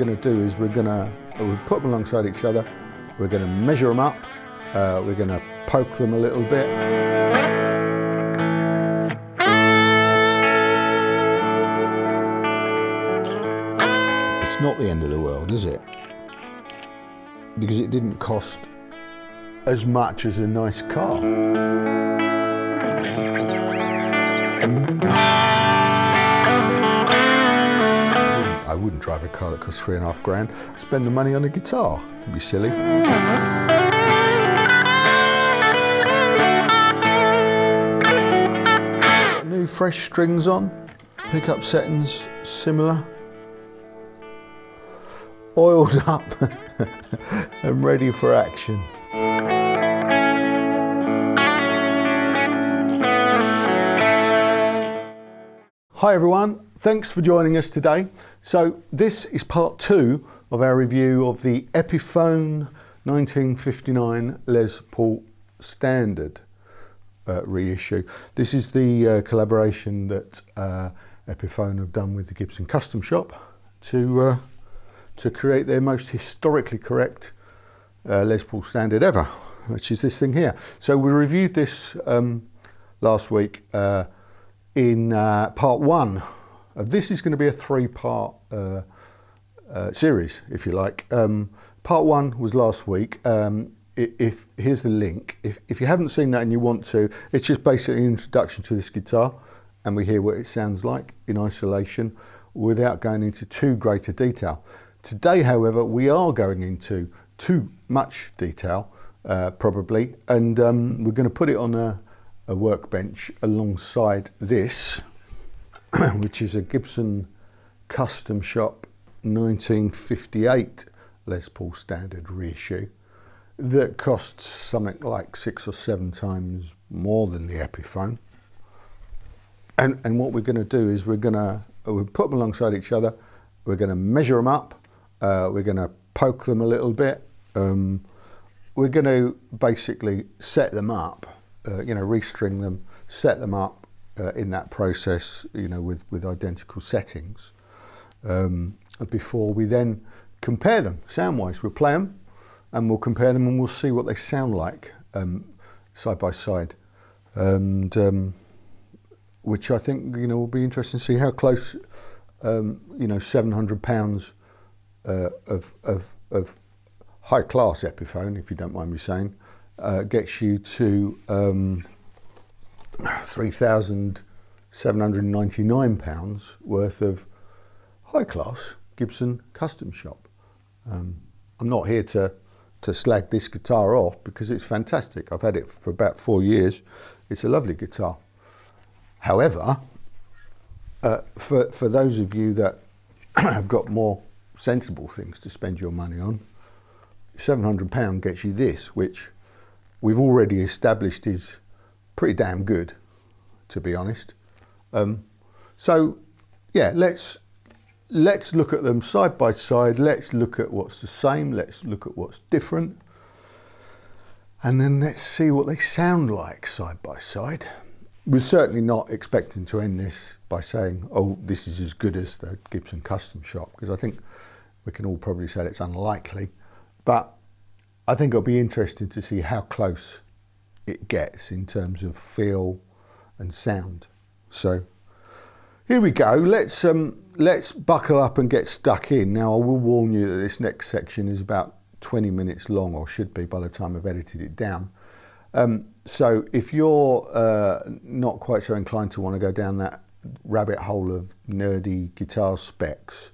going to do is we'll put them alongside each other, we're going to measure them up, we're going to poke them a little bit. It's not the end of the world, is it? Because it didn't cost as much as a nice car. I wouldn't drive a car that costs £3.5 grand. Spend the money on a guitar. It'd be silly. New fresh strings on. Pickup settings similar. Oiled up and ready for action. Hi everyone, thanks for joining us today. So this is part 2 of our review of the Epiphone 1959 Les Paul Standard reissue. This is the collaboration that Epiphone have done with the Gibson Custom Shop to create their most historically correct Les Paul Standard ever, which is this thing here. So we reviewed this last week in part 1 of this. Is going to be a 3-part series, if you like. Part 1 was last week. Here's the link. If you haven't seen that and you want to, it's just basically an introduction to this guitar, and we hear what it sounds like in isolation without going into too great a detail. Today, however, we are going into too much detail, probably, and we're going to put it on a workbench alongside this, which is a Gibson Custom Shop 1958 Les Paul Standard reissue that costs something like 6 or 7 times more than the Epiphone. And what we're going to do is we'll put them alongside each other, we're going to measure them up, we're going to poke them a little bit, we're going to basically set them up, restring them, set them up in that process, with identical settings, before we then compare them sound-wise. We'll play them and we'll compare them and we'll see what they sound like side by side, and which I think will be interesting to see how close £700 of high class Epiphone, if you don't mind me saying, gets you to £3,799 worth of high class Gibson Custom Shop. I'm not here to slag this guitar off because it's fantastic. I've had it for about 4 years. It's a lovely guitar. However, for those of you that have got more sensible things to spend your money on, £700 gets you this, which we've already established is pretty damn good, to be honest. So yeah, let's look at them side by side. Let's look at what's the same. Let's look at what's different. And then let's see what they sound like side by side. We're certainly not expecting to end this by saying, oh, this is as good as the Gibson Custom Shop, because I think we can all probably say it's unlikely. But I think it'll be interesting to see how close it gets in terms of feel and sound. So here we go. Let's buckle up and get stuck in. Now, I will warn you that this next section is about 20 minutes long, or should be by the time I've edited it down. So if you're not quite so inclined to want to go down that rabbit hole of nerdy guitar specs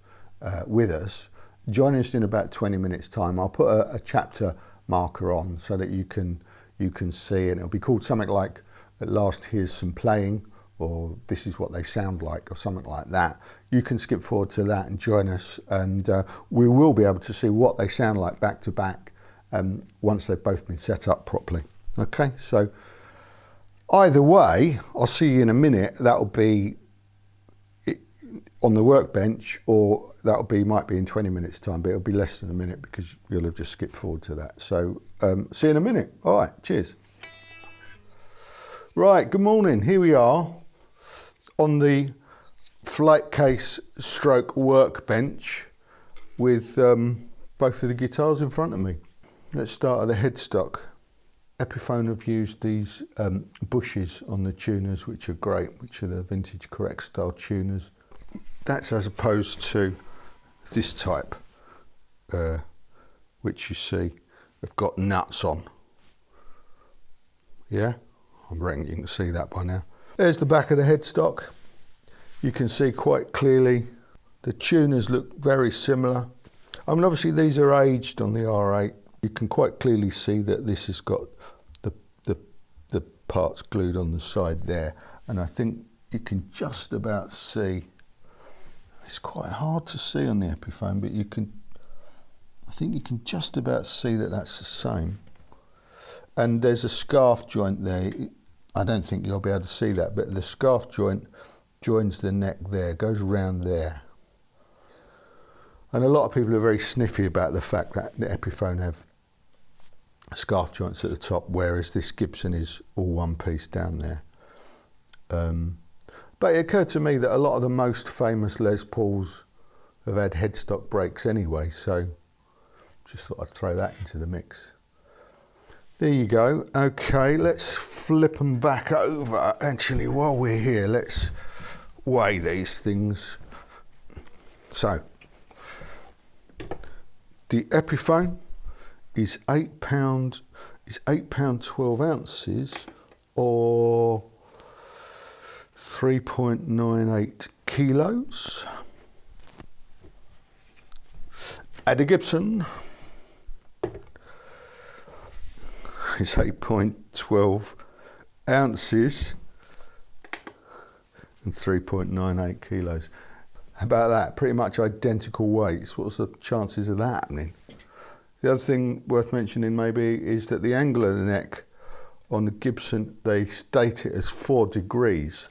with us, join us in about 20 minutes time. I'll put a chapter marker on so that you can see, and it'll be called something like "At Last Here's Some Playing," or "This Is What They Sound Like," or something like that. You can skip forward to that and join us, and we will be able to see what they sound like back to back once they've both been set up properly. Okay, so either way, I'll see you in a minute. That'll be on the workbench, or might be in 20 minutes time, but it'll be less than a minute because you'll have just skipped forward to that. So see you in a minute. All right, cheers. Right, good morning. Here we are on the flight case stroke workbench with both of the guitars in front of me. Let's start at the headstock. Epiphone have used these bushes on the tuners, which are great, which are the vintage correct style tuners. That's as opposed to this type, which you see have got nuts on. Yeah, I reckon you can see that by now. There's the back of the headstock. You can see quite clearly the tuners look very similar. I mean, obviously these are aged on the R8. You can quite clearly see that this has got the parts glued on the side there, and I think you can just about see. It's quite hard to see on the Epiphone, but I think you can just about see that that's the same. And there's a scarf joint there. I don't think you'll be able to see that, but the scarf joint joins the neck there, goes around there. And a lot of people are very sniffy about the fact that the Epiphone have scarf joints at the top, whereas this Gibson is all one piece down there. But it occurred to me that a lot of the most famous Les Pauls have had headstock breaks anyway, so just thought I'd throw that into the mix. There you go. Okay, let's flip them back over. Actually, while we're here, let's weigh these things. So, the Epiphone is £8, 12 ounces, or 3.98 kilos. And the Gibson is 8.12 ounces and 3.98 kilos. How about that? Pretty much identical weights. What's the chances of that happening? The other thing worth mentioning maybe is that the angle of the neck on the Gibson, they state it as 4 degrees.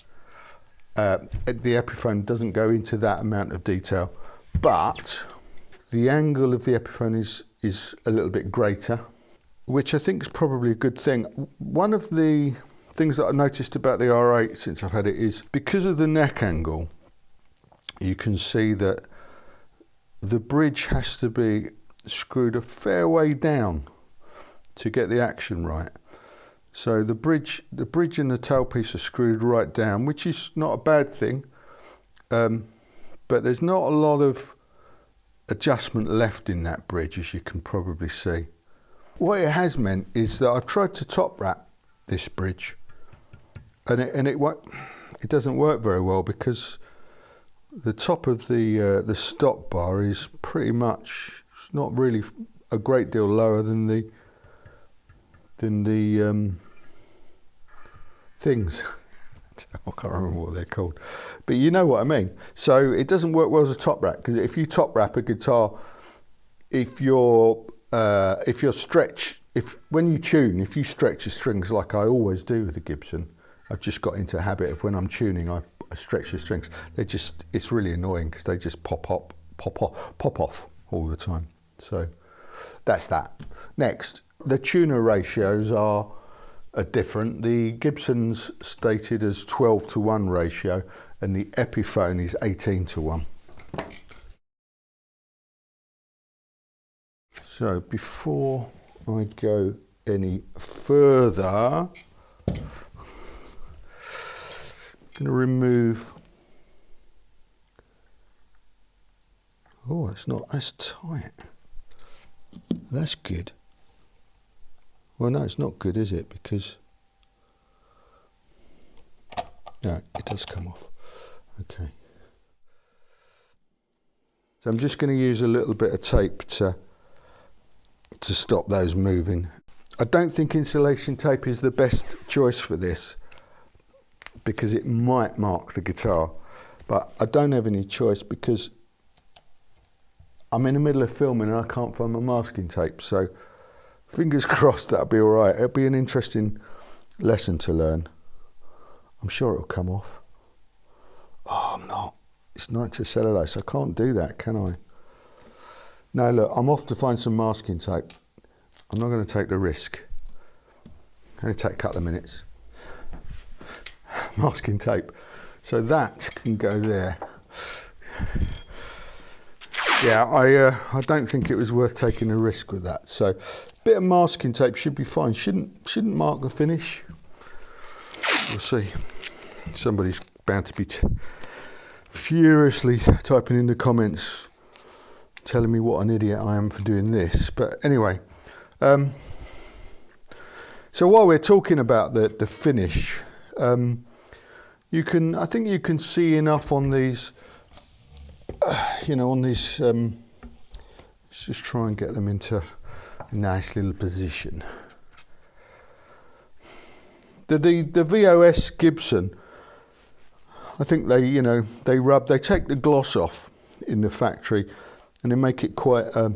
The Epiphone doesn't go into that amount of detail, but the angle of the Epiphone is a little bit greater, which I think is probably a good thing. One of the things that I noticed about the R8 since I've had it is because of the neck angle, you can see that the bridge has to be screwed a fair way down to get the action right. So the bridge and the tailpiece are screwed right down, which is not a bad thing, but there's not a lot of adjustment left in that bridge, as you can probably see. What it has meant is that I've tried to top wrap this bridge, and it doesn't work very well because the top of the stop bar is pretty much, it's not really a great deal lower than the things. I can't remember what they're called, but you know what I mean. So it doesn't work well as a top wrap, because if you top wrap a guitar, if you stretch the strings like I always do with the Gibson, I've just got into a habit of when I'm tuning, I stretch the strings. It's really annoying because they just pop off all the time. So that's that. Next, the tuner ratios are different. The Gibson's stated as 12:1 ratio, and the Epiphone is 18:1. So before I go any further, I'm going to remove. Oh, it's not as tight. That's good. Well, no, it's not good, is it? Because no, it does come off. Okay. So I'm just going to use a little bit of tape to stop those moving. I don't think insulation tape is the best choice for this because it might mark the guitar, but I don't have any choice because I'm in the middle of filming and I can't find my masking tape, so fingers crossed that'll be all right. It'll be an interesting lesson to learn. I'm sure it'll come off. Oh, I'm not. It's nitrocellulose. I can't do that, can I? No, look, I'm off to find some masking tape. I'm not going to take the risk. Only take a couple of minutes. Masking tape. So that can go there. Yeah, I don't think it was worth taking a risk with that. So, a bit of masking tape should be fine. Shouldn't mark the finish. We'll see. Somebody's bound to be furiously typing in the comments, telling me what an idiot I am for doing this. But anyway, so while we're talking about the finish, I think you can see enough on these. On these, let's just try and get them into a nice little position. The VOS Gibson, I think they take the gloss off in the factory, and they make it quite a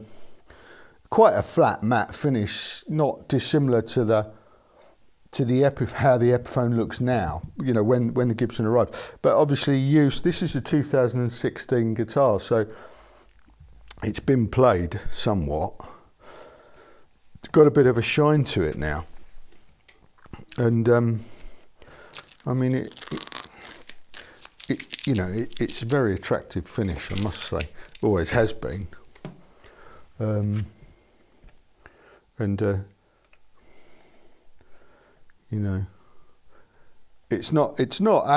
flat matte finish, not dissimilar to how the Epiphone looks now, when the Gibson arrived. But obviously this is a 2016 guitar, so it's been played somewhat. It's got a bit of a shine to it now. And I mean, it's a very attractive finish, I must say. Always has been. It's not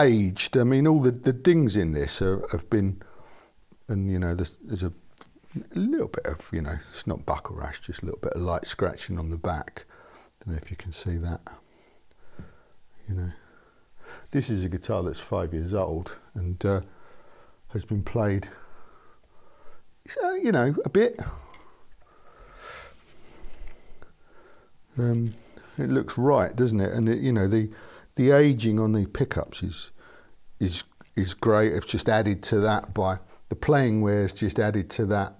aged. I mean, all the dings in this have been, and there's a little bit of, it's not buckle rash, just a little bit of light scratching on the back. Don't know if you can see that. This is a guitar that's 5 years old and has been played, a bit. It looks right, doesn't it? And the aging on the pickups is great. It's just added to that by the playing wear's just added to that,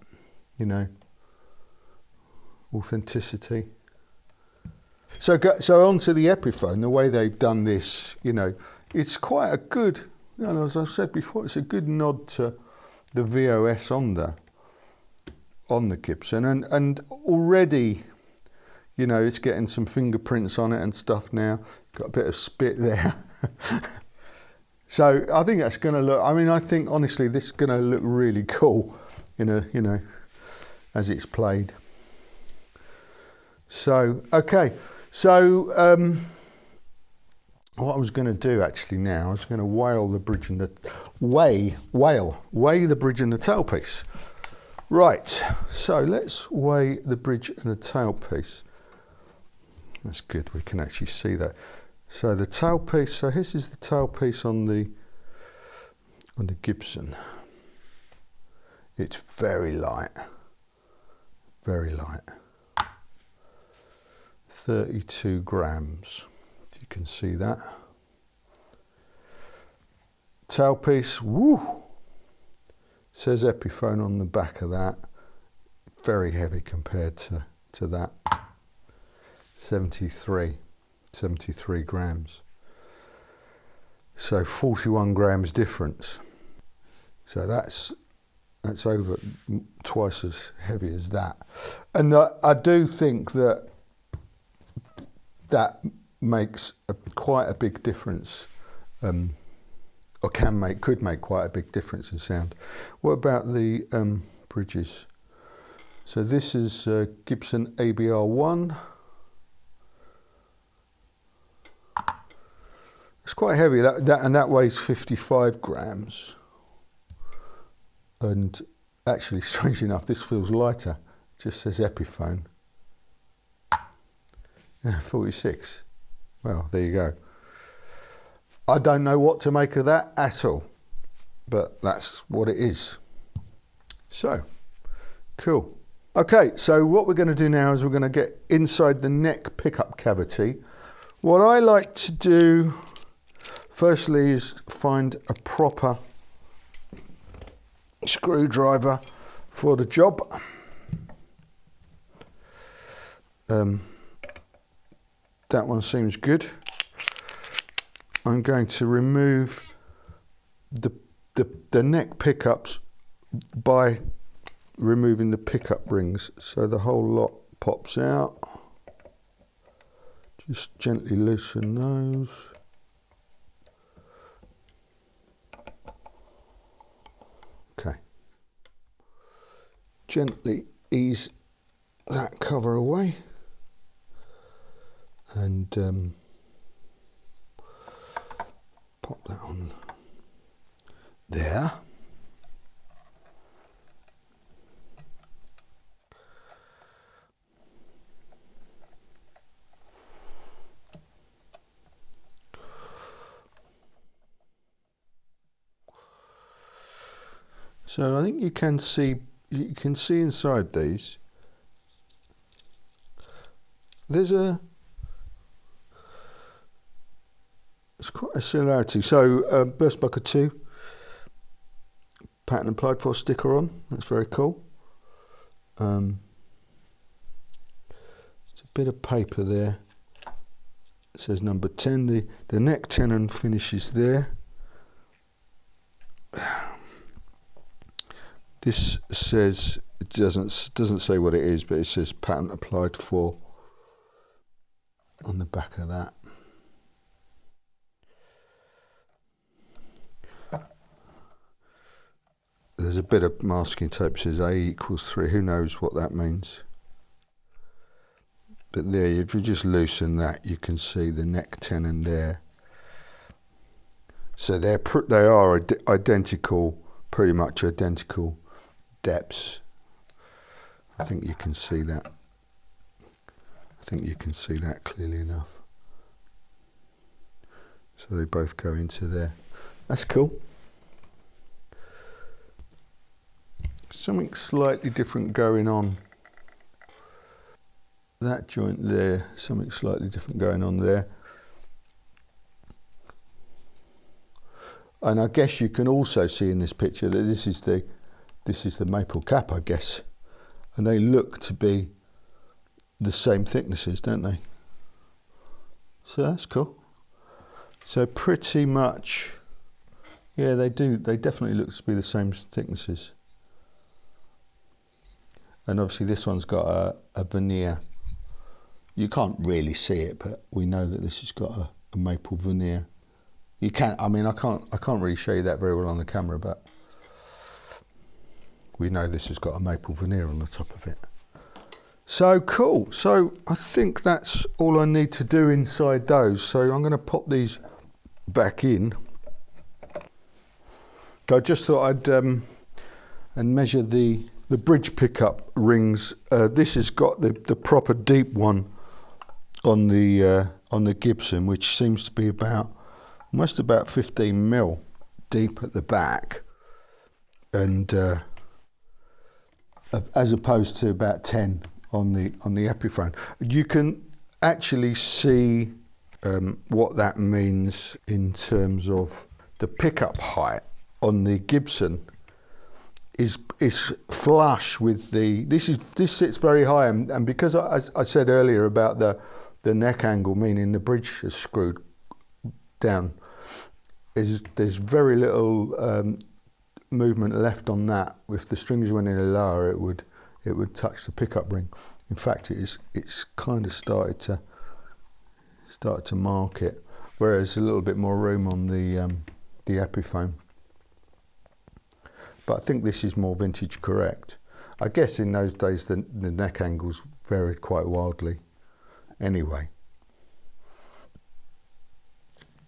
authenticity. So on to the Epiphone. The way they've done this, it's quite a good. As I've said before, it's a good nod to the VOS on the Gibson, and already. It's getting some fingerprints on it and stuff now. Got a bit of spit there. So I think that's going to look, I think honestly this is going to look really cool as it's played. So, okay. So what I was going to do actually now, I was going to weigh the bridge and the tailpiece. Right, so let's weigh the bridge and the tailpiece. That's good, we can actually see that. So the tailpiece, so this is the tailpiece on the Gibson. It's very light. 32 grams, if you can see that. Tailpiece, woo! Says Epiphone on the back of that. Very heavy compared to that. 73 grams. So 41 grams difference. So that's over twice as heavy as that. And I do think that makes quite a big difference, or could make quite a big difference in sound. What about the bridges? So this is Gibson ABR1. It's quite heavy, that weighs 55 grams. And actually, strangely enough, this feels lighter. It just says Epiphone. Yeah, 46. Well, there you go. I don't know what to make of that at all, but that's what it is. So, cool. Okay, so what we're going to do now is we're going to get inside the neck pickup cavity. What I like to do firstly is find a proper screwdriver for the job. That one seems good. I'm going to remove the neck pickups by removing the pickup rings, so the whole lot pops out. Just gently loosen those. Okay. gently ease that cover away and pop that on there. So I think you can see inside these. It's quite a similarity. So burst bucket 2, pattern applied for sticker on. That's very cool. It's a bit of paper there. It says number 10. The neck tenon finishes there. This says, it doesn't say what it is, but it says pattern applied for on the back of that. There's a bit of masking tape that says A equals 3. Who knows what that means? But there, if you just loosen that, you can see the neck tenon there. So they are identical, pretty much identical depths. I think you can see that. I think you can see that clearly enough. So they both go into there. That's cool. Something slightly different going on. That joint there, something slightly different going on there. And I guess you can also see in this picture that this is the maple cap, I guess. And they look to be the same thicknesses, don't they? So that's cool. So pretty much, yeah, they do. They definitely look to be the same thicknesses. And obviously this one's got a veneer. You can't really see it, but we know that this has got a maple veneer. You can't, I mean, I can't really show you that very well on the camera, but we know this has got a maple veneer on the top of it. So cool. So I think that's all I need to do inside those. So I'm going to pop these back in. I just thought I'd and measure the bridge pickup rings. This has got the proper deep one on the Gibson, which seems to be almost about 15 mil deep at the back, and as opposed to about 10 on the Epiphone. You can actually see what that means in terms of the pickup height on the Gibson is flush with this sits very high, and because I said earlier about the neck angle, meaning the bridge is screwed down, there's very little movement left on that. If the strings went any lower, it would touch the pickup ring. In fact, it's kind of started to mark it, whereas a little bit more room on the Epiphone. But I think this is more vintage correct. I guess in those days the neck angles varied quite wildly. Anyway,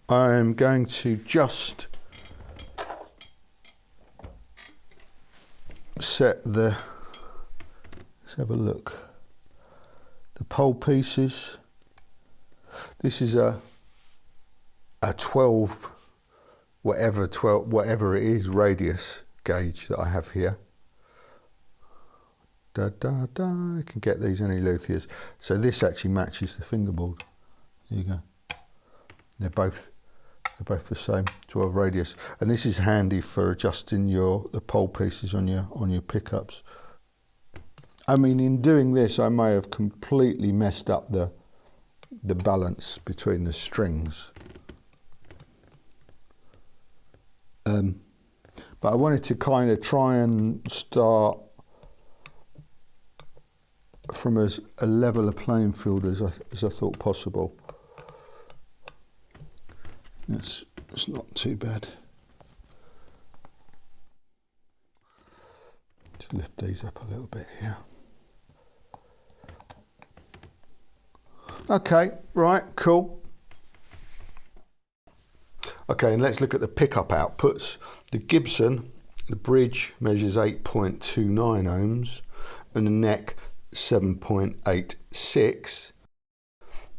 I'm going to just set let's have a look. The pole pieces. This is a 12 whatever it is radius gauge that I have here. I can get these any luthiers. So this actually matches the fingerboard. There you go. They're both the same 12 radius, and this is handy for adjusting the pole pieces on your pickups. I mean, in doing this, I may have completely messed up the balance between the strings. But I wanted to kind of try and start from as a level a playing field as I thought possible. It's not too bad. Let's lift these up a little bit here. Okay, right, cool. Okay, and let's look at the pickup outputs. The Gibson, the bridge measures 8.29 ohms and the neck 7.86.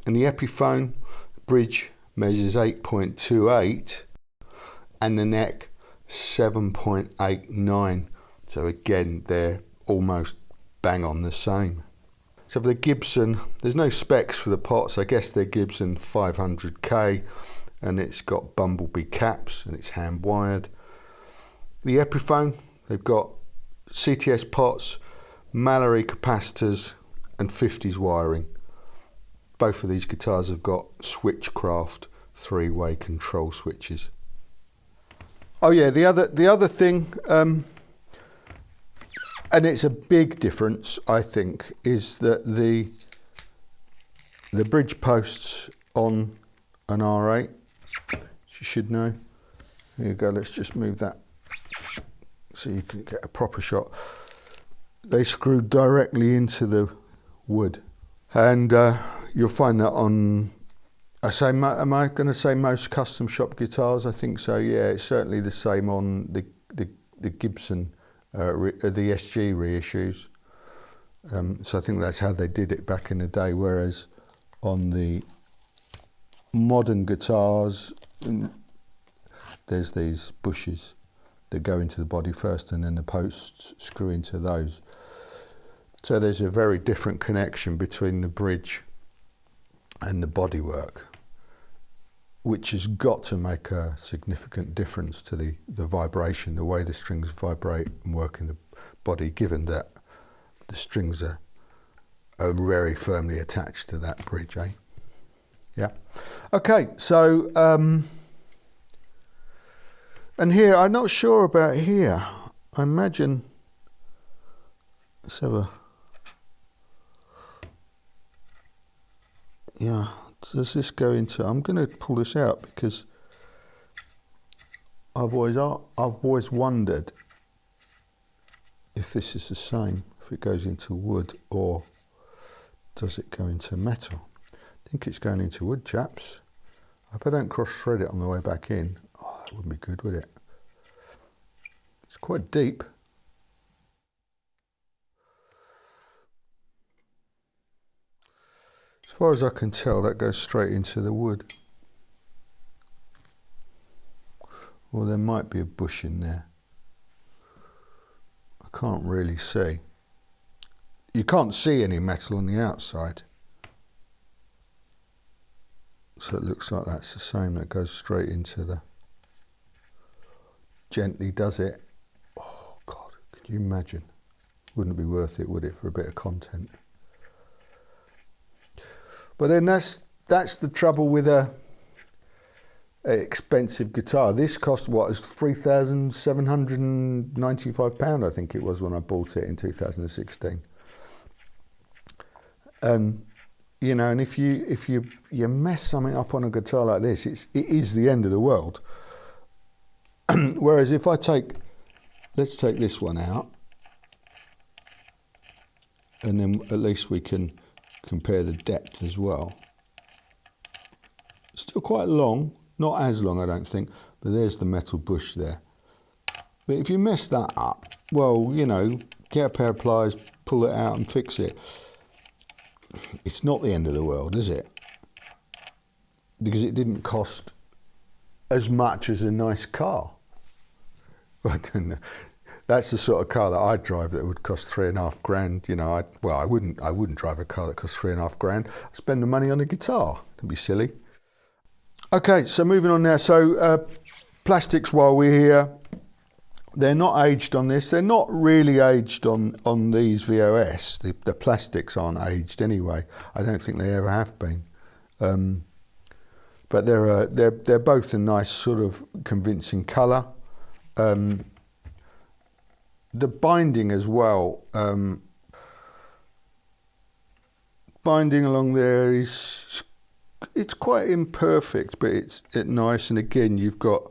And the Epiphone bridge measures 8.28 and the neck 7.89. So again, they're almost bang on the same. So for the Gibson, there's no specs for the pots. I guess they're Gibson 500K and it's got bumblebee caps and it's hand wired. The Epiphone, they've got CTS pots, Mallory capacitors and 50s wiring. Both of these guitars have got Switchcraft 3-way control switches. Oh yeah, the other thing, and it's a big difference, I think, is that the bridge posts on an R8, you should know. Here you go, let's just move that so you can get a proper shot. They screw directly into the wood. And you'll find that on, am I going to say most custom shop guitars? I think so, yeah. It's certainly the same on the Gibson, the SG reissues. So I think that's how they did it back in the day, whereas on the modern guitars, there's these bushes that go into the body first and then the posts screw into those. So there's a very different connection between the bridge and the bodywork, which has got to make a significant difference to the vibration, the way the strings vibrate and work in the body, given that the strings are very firmly attached to that bridge, eh? Yeah. Okay, so, and here, I'm not sure about here. I imagine, let's have a, yeah, does this go into, I'm going to pull this out because I've always wondered if this is the same, if it goes into wood or does it go into metal. I think it's going into wood, chaps. I hope I don't cross thread it on the way back in. Oh, that wouldn't be good, would it? It's quite deep. As far as I can tell, that goes straight into the wood. Or there might be a bush in there. I can't really see. You can't see any metal on the outside. So it looks like that's the same, that goes straight into the, gently does it. Oh God, can you imagine? Wouldn't be worth it, would it, for a bit of content? But then that's the trouble with a expensive guitar. This cost, what, is £3,795, I think it was when I bought it in 2016. You know, and if you mess something up on a guitar like this, it is the end of the world. Whereas if I let's take this one out, and then at least we can compare the depth as well. Still quite long, not as long I don't think, but there's the metal bush there. But if you mess that up, well, you know, get a pair of pliers, pull it out and fix it. It's not the end of the world, is it? Because it didn't cost as much as a nice car. I don't know. That's the sort of car that I'd drive that would cost $3,500. You know, I wouldn't drive a car that costs $3,500. I'd spend the money on a guitar. It'd be silly. Okay, so moving on now. So plastics, while we're here, they're not aged on this. They're not really aged on these VOS. The plastics aren't aged anyway. I don't think they ever have been. But they're both a nice sort of convincing colour. The binding as well, binding along there it's quite imperfect, but it's nice. And again, you've got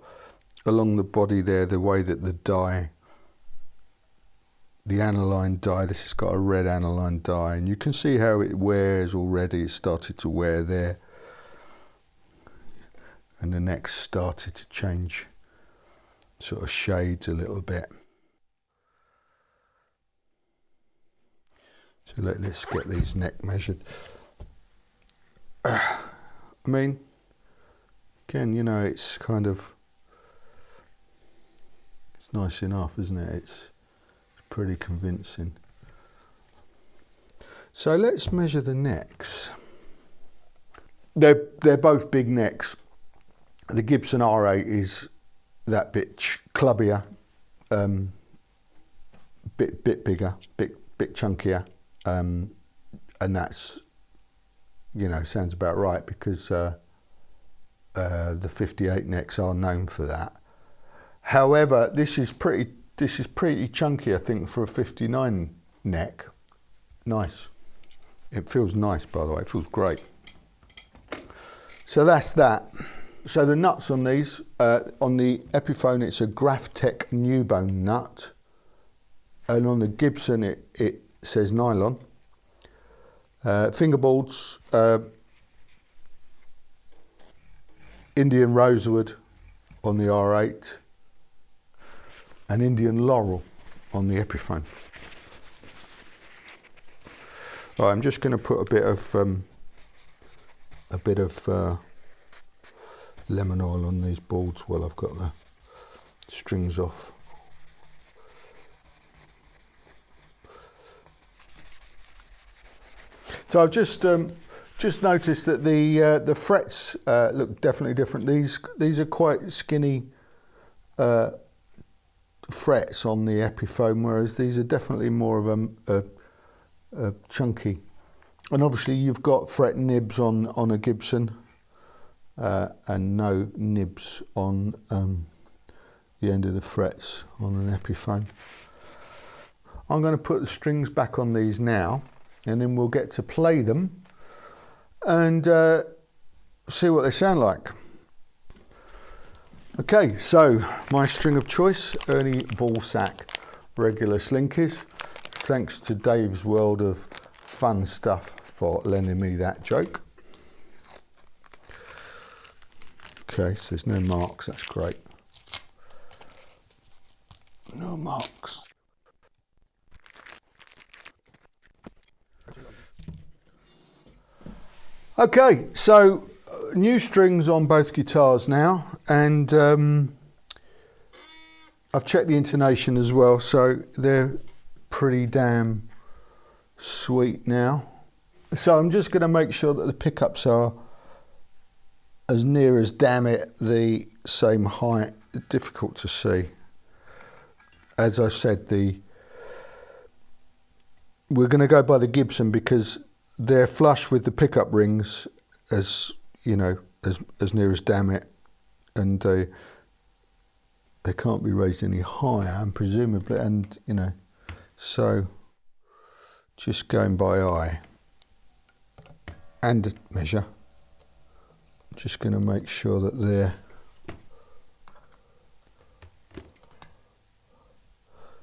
along the body there the way that the die the aniline dye. This has got a red aniline dye, and you can see how it wears already. It started to wear there, and the neck's started to change sort of shades a little bit. So let's get these neck measured. I mean, again, you know, it's kind of, it's nice enough, isn't it? It's pretty convincing. So let's measure the necks. They're both big necks. The Gibson R8 is that bit clubbier, bit bigger, bit chunkier, and that's, you know, sounds about right, because the 58 necks are known for that. However, this is pretty chunky, I think, for a 59 neck. Nice. It feels nice, by the way. It feels great. So that's that. So the nuts on these, on the Epiphone, it's a Graphtec new bone nut, and on the Gibson it says nylon. Fingerboards, Indian rosewood on the R8, and Indian laurel on the Epiphone. Right, I'm just going to put a bit of lemon oil on these boards while I've got the strings off. So I've just noticed that the frets look definitely different. These are quite skinny frets on the Epiphone, whereas these are definitely more of a chunky. And obviously you've got fret nibs on a Gibson, and no nibs on the end of the frets on an Epiphone. I'm going to put the strings back on these now, and then we'll get to play them and see what they sound like. Okay, so my string of choice, Ernie Ballsack regular slinkies. Thanks to Dave's World of Fun Stuff for lending me that joke. Okay, so there's no marks, that's great. No marks. Okay, so new strings on both guitars now, and I've checked the intonation as well, so they're pretty damn sweet now. So I'm just going to make sure that the pickups are as near as, damn it, the same height. Difficult to see. As I said, we're going to go by the Gibson because they're flush with the pickup rings, as you know, as near as, damn it, and they can't be raised any higher, and presumably, and you know, so just going by eye and measure. Just going to make sure that they're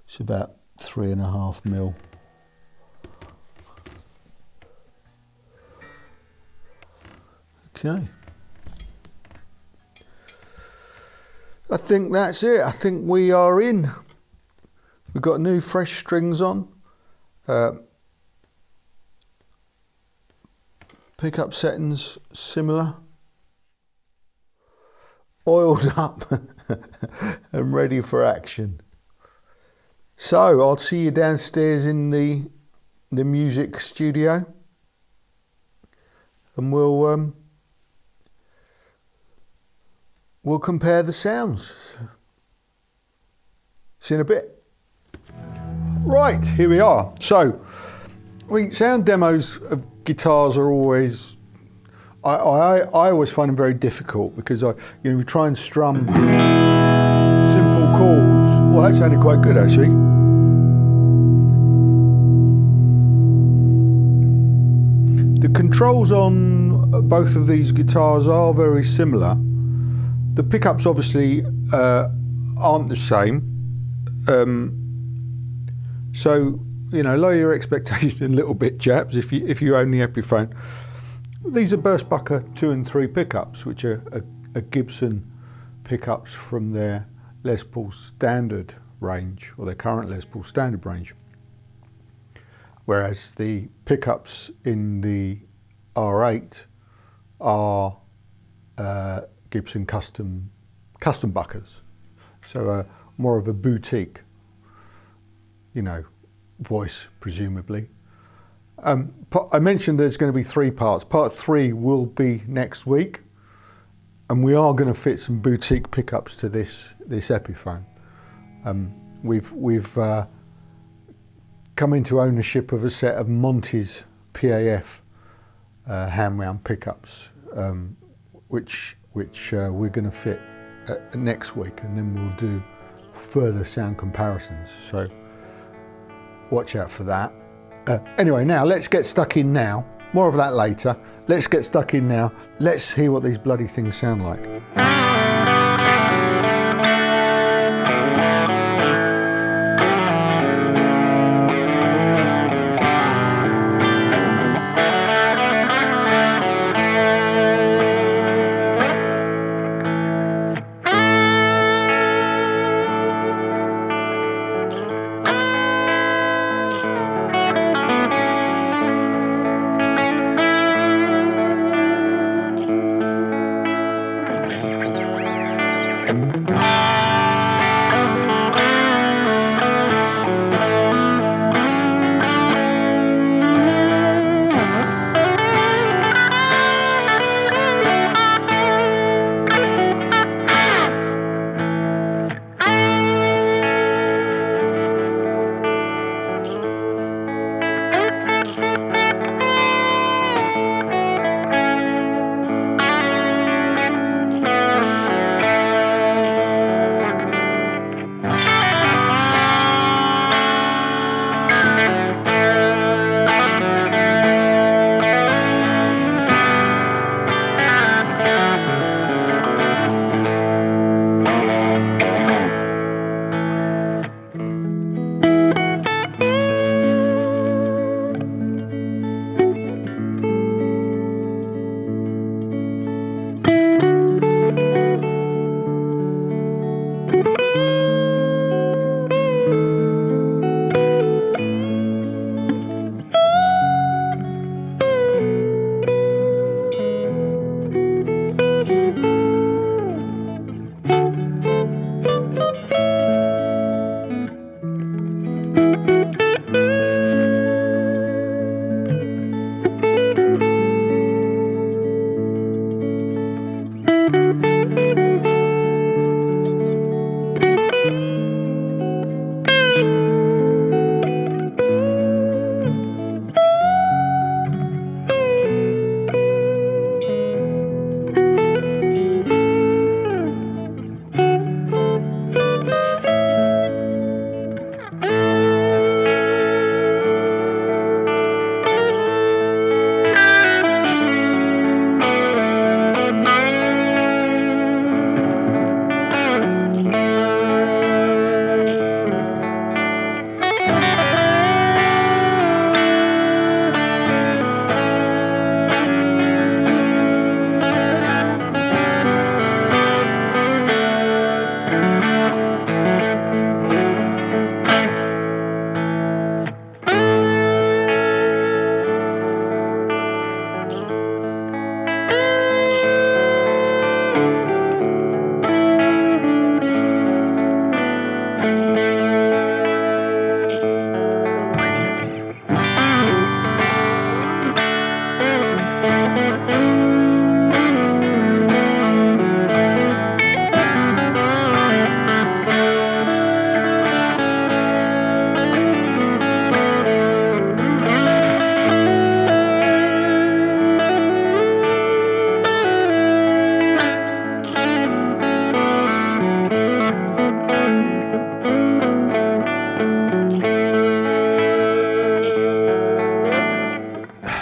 it's about 3.5 mil. Okay. I think that's it. I think we are in. We've got new fresh strings on. Pickup settings similar. Oiled up and ready for action. So I'll see you downstairs in the music studio, and we'll compare the sounds. See you in a bit. Right, here we are. So, I mean, sound demos of guitars are always, I always find them very difficult because we try and strum simple chords. Well, that sounded quite good actually. The controls on both of these guitars are very similar. The pickups obviously aren't the same. So, you know, lower your expectations a little bit, chaps, if you own the Epiphone. These are Burstbucker 2 and 3 pickups, which are Gibson pickups from their Les Paul standard range, or their current Les Paul standard range. Whereas the pickups in the R8 are Gibson custom buckers. So more of a boutique, you know, voice, presumably. I mentioned there's going to be 3 parts. Part 3 will be next week, and we are going to fit some boutique pickups to this Epiphone. We've come into ownership of a set of Monty's PAF hand wound pickups, which we're going to fit next week, and then we'll do further sound comparisons. So watch out for that. Anyway, now let's get stuck in now. More of that later. Let's get stuck in now. Let's hear what these bloody things sound like.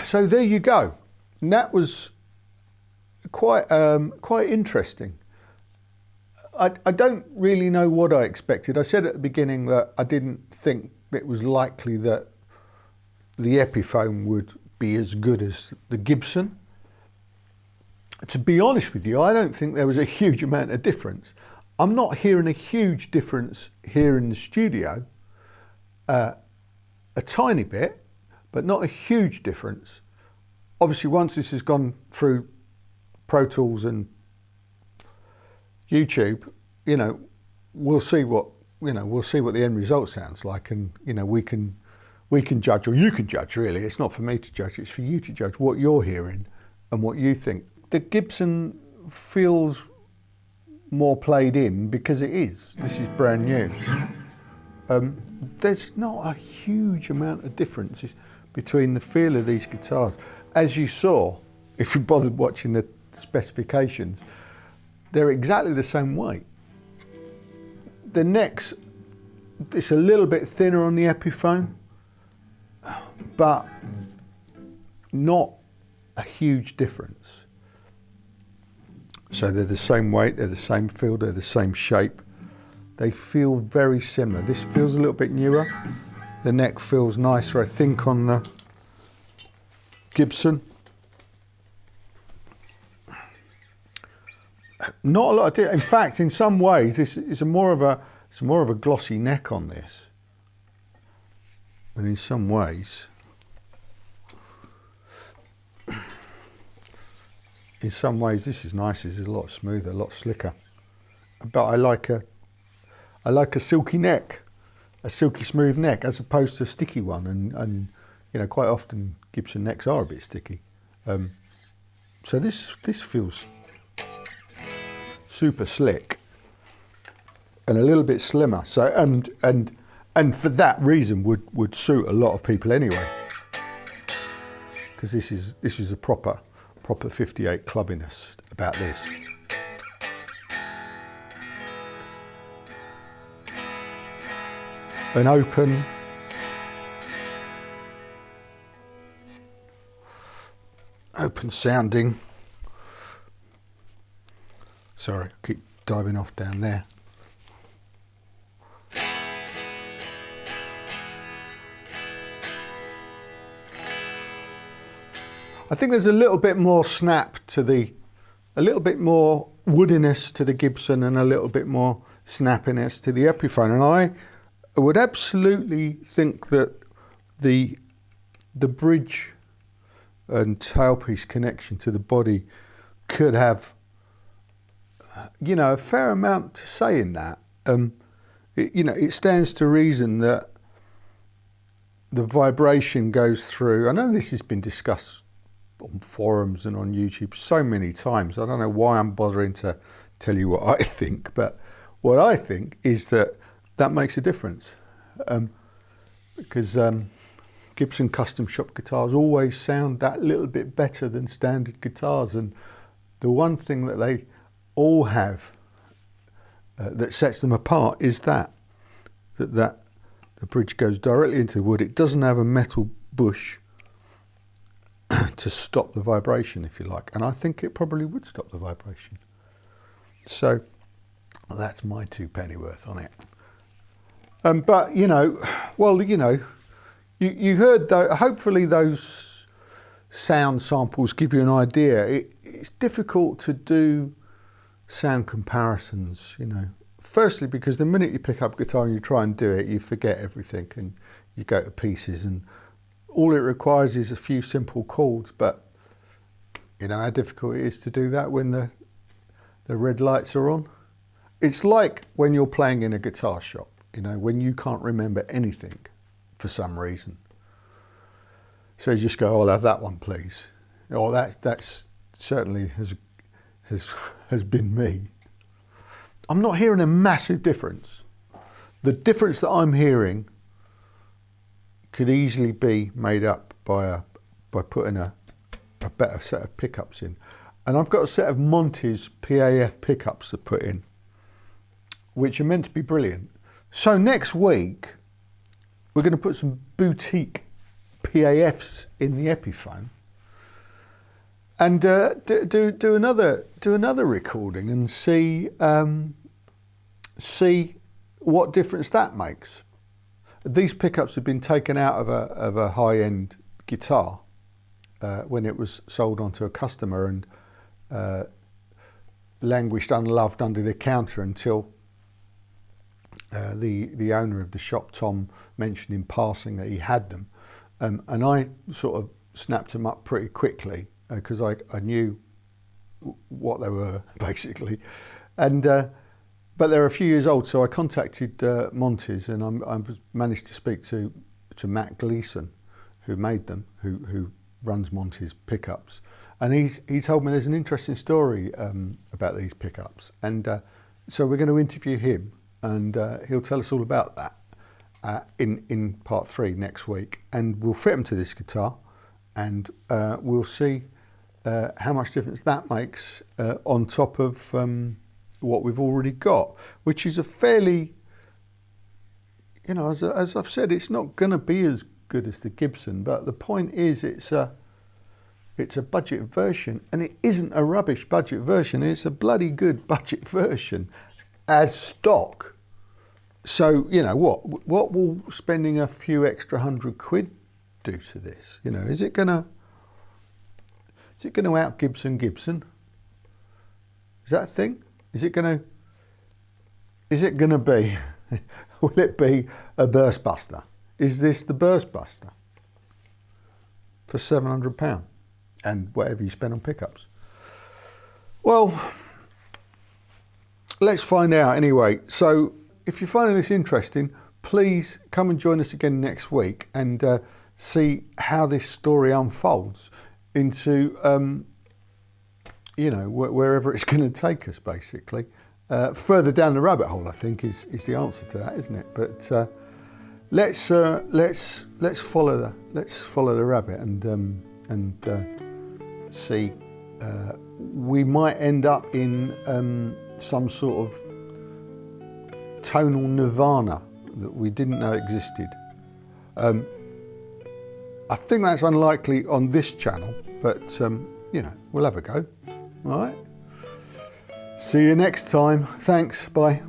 So there you go. And that was quite interesting. I don't really know what I expected. I said at the beginning that I didn't think it was likely that the Epiphone would be as good as the Gibson. To be honest with you, I don't think there was a huge amount of difference. I'm not hearing a huge difference here in the studio. A tiny bit, but not a huge difference. Obviously, once this has gone through Pro Tools and YouTube, you know, we'll see what the end result sounds like, and you know, we can judge, or you can judge. Really, it's not for me to judge; it's for you to judge what you're hearing and what you think. The Gibson feels more played in because it is. This is brand new. There's not a huge amount of differences between the feel of these guitars. As you saw, if you bothered watching the specifications, they're exactly the same weight. The neck's, it's a little bit thinner on the Epiphone, but not a huge difference. So they're the same weight, they're the same feel, they're the same shape. They feel very similar. This feels a little bit newer. The neck feels nicer, I think, on the Gibson. Not a lot of in fact, in some ways, this is more of a glossy neck on this. And in some ways, this is nice. This is a lot smoother, a lot slicker. But I like a silky neck, a silky smooth neck, as opposed to a sticky one. And you know, quite often Gibson necks are a bit sticky. So this feels super slick and a little bit slimmer. So and for that reason would suit a lot of people anyway, because this is a proper 58 clubbiness about this. An open sounding. Sorry, I keep diving off down there. I think there's a little bit more snap to a little bit more woodiness to the Gibson and a little bit more snappiness to the Epiphone. And I would absolutely think that the bridge and tailpiece connection to the body could have, you know, a fair amount to say in that. You know, it stands to reason that the vibration goes through. I know this has been discussed on forums and on YouTube so many times. I don't know why I'm bothering to tell you what I think, but what I think is that makes a difference. Because Gibson custom shop guitars always sound that little bit better than standard guitars, and the one thing that they all have that sets them apart is that the bridge goes directly into wood. It doesn't have a metal bush to stop the vibration, if you like, and I think it probably would stop the vibration. So that's my 2 pennyworth on it. But you know, well, you know, you heard though. Hopefully those sound samples give you an idea. It's difficult to do sound comparisons, you know. Firstly, because the minute you pick up a guitar and you try and do it, you forget everything and you go to pieces, and all it requires is a few simple chords. But you know how difficult it is to do that when the red lights are on. It's like when you're playing in a guitar shop, you know, when you can't remember anything for some reason. So you just go, "Oh, I'll have that one, please." Oh, that's certainly has been me. I'm not hearing a massive difference. The difference that I'm hearing could easily be made up by putting a better set of pickups in. And I've got a set of Monty's PAF pickups to put in, which are meant to be brilliant. So next week, we're going to put some boutique PAFs in the Epiphone and do another recording and see what difference that makes. These pickups have been taken out of a high-end guitar when it was sold onto a customer, and languished unloved under the counter until the owner of the shop, Tom, mentioned in passing that he had them, and I sort of snapped them up pretty quickly because I knew what they were basically, and but they're a few years old, so I contacted Monty's, and I managed to speak to Matt Gleason, who made them, who runs Monty's pickups, and he told me there's an interesting story about these pickups, and so we're going to interview him, and he'll tell us all about that in part 3 next week, and we'll fit them to this guitar, and we'll see how much difference that makes on top of what we've already got, which is a fairly, you know, as I've said, it's not going to be as good as the Gibson, but the point is it's a budget version, and it isn't a rubbish budget version. It's a bloody good budget version as stock. So, you know, what will spending a few extra £100 do to this? You know, is it gonna out Gibson? Is that a thing? Is it gonna be? Will it be a burst buster? Is this the burst buster for £700 and whatever you spend on pickups? Well, let's find out anyway. So if you're finding this interesting, please come and join us again next week and see how this story unfolds into, you know, wherever it's going to take us, basically. Further down the rabbit hole, I think, is the answer to that, isn't it? But let's follow the rabbit and see. We might end up in some sort of tonal nirvana that we didn't know existed. I think that's unlikely on this channel, but you know, we'll have a go. All right. See you next time. Thanks. Bye.